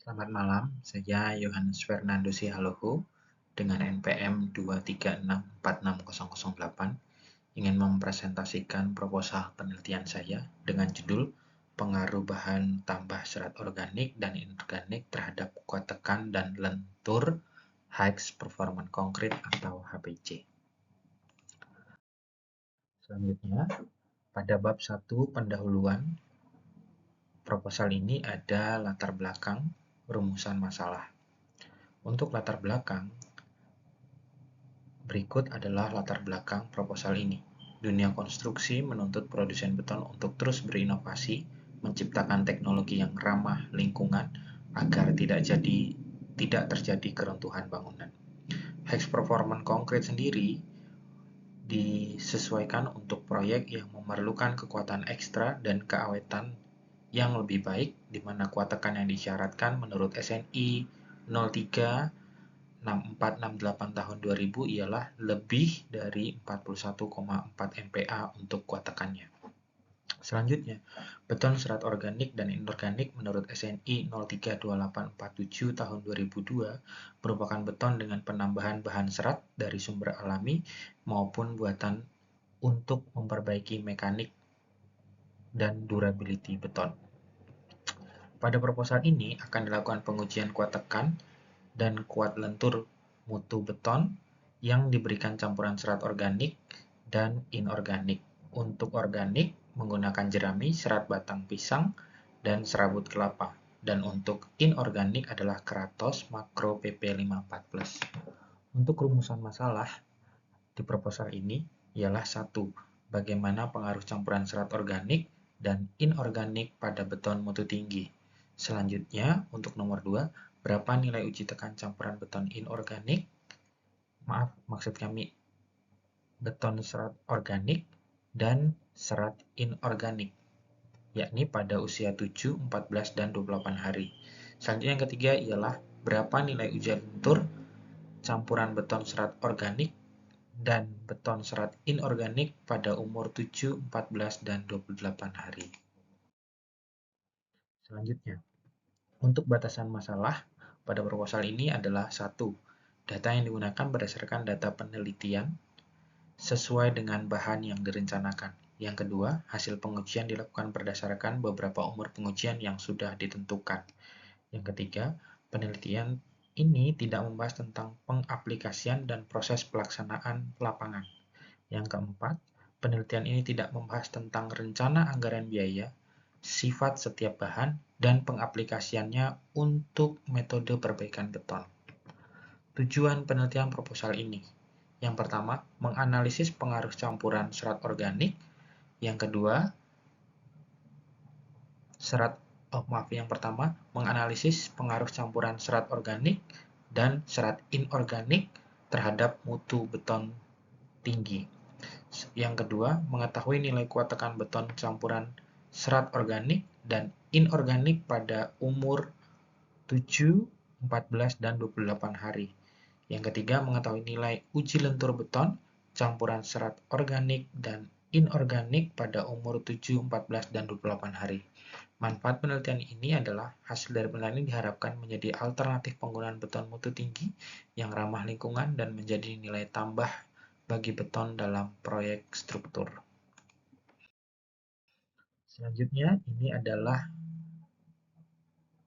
Selamat malam, saya Yohanes Fernando Sihaluhu dengan NPM 2364608 ingin mempresentasikan proposal penelitian saya dengan judul Pengaruh Bahan Tambah Serat Organik dan Inorganik terhadap Kuat Tekan dan Lentur High Performance Concrete atau HPC. Selanjutnya, pada bab 1 pendahuluan proposal ini ada latar belakang rumusan masalah. Untuk latar belakang, berikut adalah latar belakang proposal ini. Dunia konstruksi menuntut produsen beton untuk terus berinovasi, menciptakan teknologi yang ramah lingkungan agar tidak terjadi keruntuhan bangunan. High performance concrete sendiri disesuaikan untuk proyek yang memerlukan kekuatan ekstra dan keawetan yang lebih baik, di mana kuat tekan yang disyaratkan menurut SNI 03 6468 tahun 2000 ialah lebih dari 41,4 MPa untuk kuat tekannya. Selanjutnya, beton serat organik dan inorganik menurut SNI 032847 tahun 2002 merupakan beton dengan penambahan bahan serat dari sumber alami maupun buatan untuk memperbaiki mekanik dan durability beton. Pada proposal ini akan dilakukan pengujian kuat tekan dan kuat lentur mutu beton yang diberikan campuran serat organik dan inorganik. Untuk organik menggunakan jerami, serat batang pisang, dan serabut kelapa. Dan untuk inorganik adalah Kratos Makro PP54+. Untuk rumusan masalah di proposal ini ialah 1. Bagaimana pengaruh campuran serat organik dan inorganik pada beton mutu tinggi. Selanjutnya, untuk nomor 2, berapa nilai uji tekan campuran beton inorganik? Maksud kami beton serat organik dan serat inorganik, yakni pada usia 7, 14, dan 28 hari. Selanjutnya yang ketiga ialah berapa nilai uji lentur campuran beton serat organik dan beton serat inorganik pada umur 7, 14, dan 28 hari. Selanjutnya, untuk batasan masalah pada proposal ini adalah 1. Data yang digunakan berdasarkan data penelitian sesuai dengan bahan yang direncanakan. Yang kedua, hasil pengujian dilakukan berdasarkan beberapa umur pengujian yang sudah ditentukan. Yang ketiga, penelitian ini tidak membahas tentang pengaplikasian dan proses pelaksanaan lapangan. Yang keempat, penelitian ini tidak membahas tentang rencana anggaran biaya, sifat setiap bahan, dan pengaplikasiannya untuk metode perbaikan beton. Tujuan penelitian proposal ini. Yang pertama, menganalisis pengaruh campuran serat organik. Yang kedua, menganalisis pengaruh campuran serat organik dan serat inorganik terhadap mutu beton tinggi. Yang kedua, mengetahui nilai kuat tekan beton campuran serat organik dan inorganik pada umur 7, 14, dan 28 hari. Yang ketiga, mengetahui nilai uji lentur beton campuran serat organik dan inorganik pada umur 7, 14, dan 28 hari. Manfaat penelitian ini adalah hasil dari penelitian ini diharapkan menjadi alternatif penggunaan beton mutu tinggi yang ramah lingkungan dan menjadi nilai tambah bagi beton dalam proyek struktur. Selanjutnya, ini adalah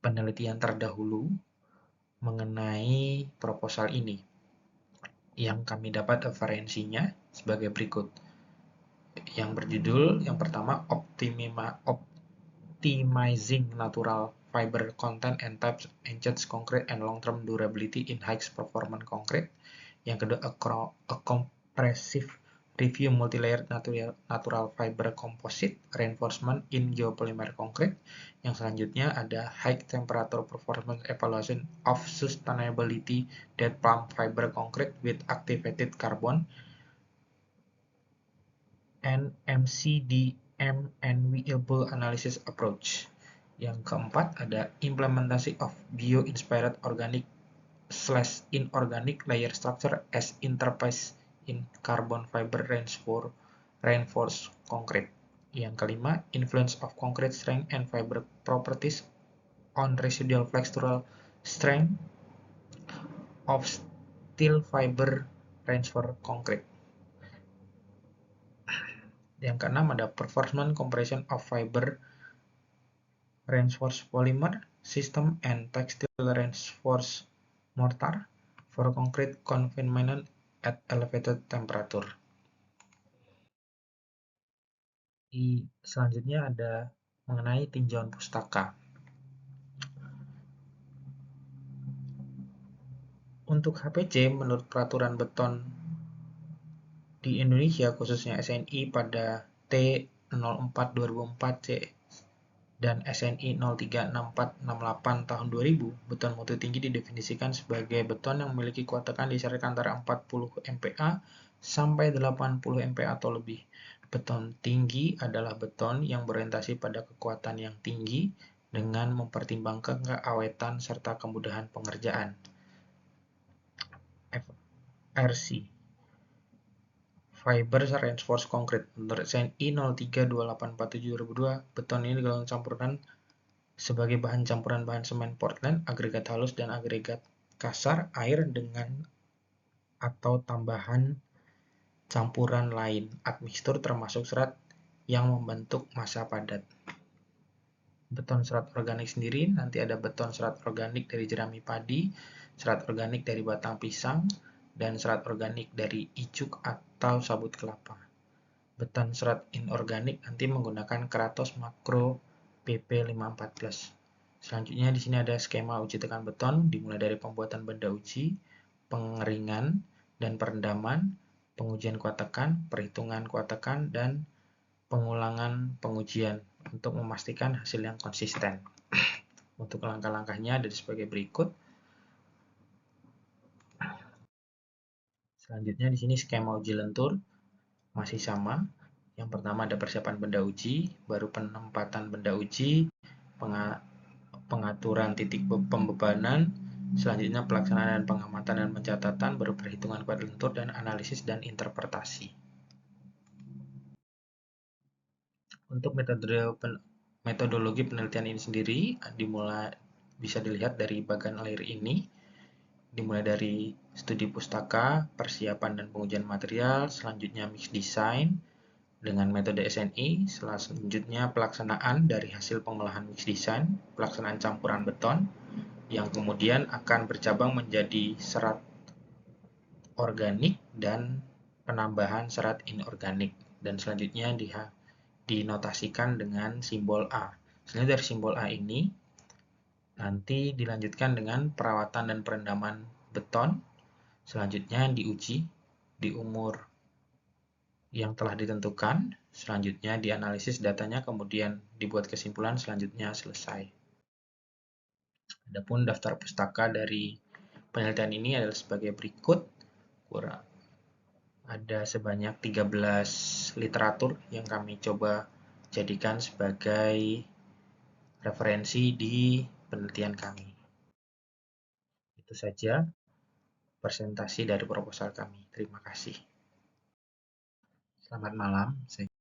penelitian terdahulu mengenai proposal ini. Yang kami dapat referensinya sebagai berikut. Yang berjudul, yang pertama, Optimizing Natural Fiber Content and Types Enhanced Concrete and Long-Term Durability in High Performance Concrete. Yang kedua, A Comprehensive Review Multilayer Natural Fiber Composite Reinforcement in Geopolymer Concrete. Yang selanjutnya ada High Temperature Performance Evaluation of Sustainability Dead Plumb Fiber Concrete with Activated Carbon and MCDM and Viable Analysis Approach. Yang keempat ada Implementasi of Bio-Inspired Organic/Inorganic Layer Structure as Interface in Carbon Fiber Reinforced Concrete. Yang kelima, Influence of Concrete Strength and Fiber Properties on residual flexural strength of steel fiber reinforced concrete. Yang keenam ada performance compression of fiber reinforced polymer system and textile reinforced mortar for concrete confinement at elevated temperature. Selanjutnya ada mengenai tinjauan pustaka. Untuk HPC, menurut peraturan beton di Indonesia, khususnya SNI pada T04/2004C dan SNI 036468 tahun 2000, beton mutu tinggi didefinisikan sebagai beton yang memiliki kuat tekan disarankan antara 40 MPa sampai 80 MPa atau lebih. Beton tinggi adalah beton yang berorientasi pada kekuatan yang tinggi dengan mempertimbangkan keawetan serta kemudahan pengerjaan. RC Fiber Reinforced Concrete. Menurut SNI 032847/2002, beton ini digolongkan campuran sebagai bahan campuran bahan semen Portland, agregat halus dan agregat kasar, air dengan atau tambahan campuran lain, admixtur termasuk serat yang membentuk massa padat. Beton serat organik sendiri, nanti ada beton serat organik dari jerami padi, serat organik dari batang pisang, dan serat organik dari icuk atau sabut kelapa. Beton serat inorganik nanti menggunakan Kratos Makro PP54+. Selanjutnya di sini ada skema uji tekan beton, dimulai dari pembuatan benda uji, pengeringan dan perendaman, pengujian kuat tekan, perhitungan kuat tekan, dan pengulangan pengujian untuk memastikan hasil yang konsisten. Untuk langkah-langkahnya ada sebagai berikut. Selanjutnya di sini skema uji lentur masih sama. Yang pertama ada persiapan benda uji, baru penempatan benda uji, pengaturan titik pembebanan, selanjutnya pelaksanaan dan pengamatan dan pencatatan, baru perhitungan kuat lentur dan analisis dan interpretasi. Untuk metodologi penelitian ini sendiri bisa dilihat dari bagian layar ini. Dimulai dari studi pustaka, persiapan dan pengujian material, selanjutnya mix design dengan metode SNI, selanjutnya pelaksanaan dari hasil pengolahan mix design, pelaksanaan campuran beton, yang kemudian akan bercabang menjadi serat organik dan penambahan serat inorganik, dan selanjutnya dinotasikan dengan simbol A. Selanjutnya dari simbol A ini nanti dilanjutkan dengan perawatan dan perendaman beton, selanjutnya diuji di umur yang telah ditentukan, selanjutnya dianalisis datanya, kemudian dibuat kesimpulan, selanjutnya selesai. Adapun daftar pustaka dari penelitian ini adalah sebagai berikut. Ada sebanyak 13 literatur yang kami coba jadikan sebagai referensi di penelitian kami. Itu saja presentasi dari proposal kami. Terima kasih. Selamat malam.